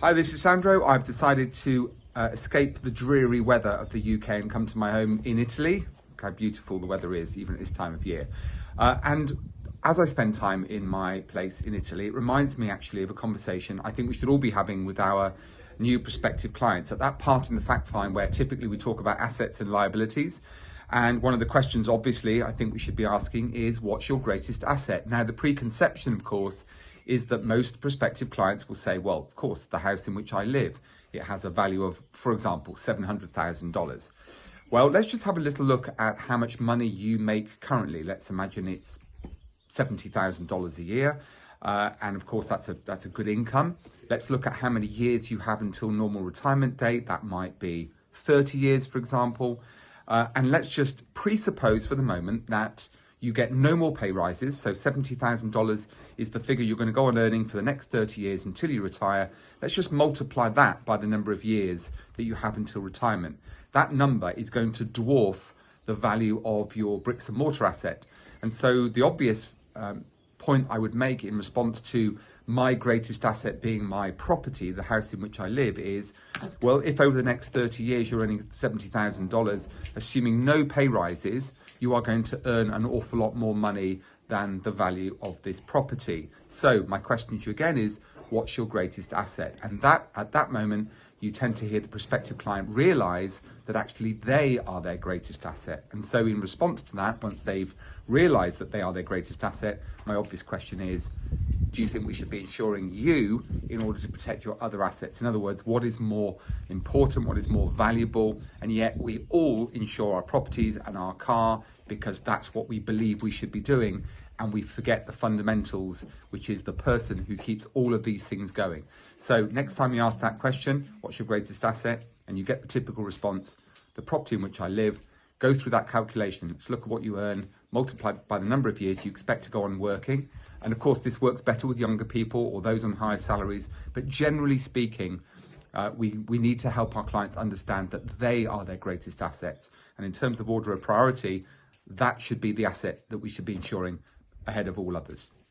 Hi, this is Sandro. I've decided to escape the dreary weather of the UK and come to my home in Italy. Look how beautiful the weather is, even at this time of year. And as I spend time in my place in Italy, it reminds me actually of a conversation I think we should all be having with our new prospective clients at that part in the fact find where typically we talk about assets and liabilities. And one of the questions, obviously, I think we should be asking is, what's your greatest asset? Now, the preconception, of course, is that most prospective clients will say, well, of course, the house in which I live, it has a value of, for example, $700,000. Well, let's just have a little look at how much money you make currently. Let's imagine it's $70,000 a year. And of course, that's a good income. Let's look at how many years you have until normal retirement date. That might be 30 years, for example. And let's just presuppose for the moment that you get no more pay rises. So $70,000 is the figure you're going to go on earning for the next 30 years until you retire. Let's just multiply that by the number of years that you have until retirement. That number is going to dwarf the value of your bricks and mortar asset. And so the obvious point I would make in response to my greatest asset being my property, the house in which I live, is, well, if over the next 30 years you're earning $70,000, assuming no pay rises, you are going to earn an awful lot more money than the value of this property. So my question to you again is, what's your greatest asset? And that at that moment, you tend to hear the prospective client realize that actually they are their greatest asset. And so in response to that, once they've realized that they are their greatest asset, my obvious question is, do you think we should be insuring you in order to protect your other assets? In other words, what is more important, what is more valuable? And yet we all insure our properties and our car because that's what we believe we should be doing. And we forget the fundamentals, which is the person who keeps all of these things going. So next time you ask that question, what's your greatest asset? And you get the typical response, the property in which I live. Go through that calculation. Let's look at what you earn, multiply by the number of years you expect to go on working. And of course, this works better with younger people or those on higher salaries. But generally speaking, we need to help our clients understand that they are their greatest assets. And in terms of order of priority, that should be the asset that we should be insuring ahead of all others.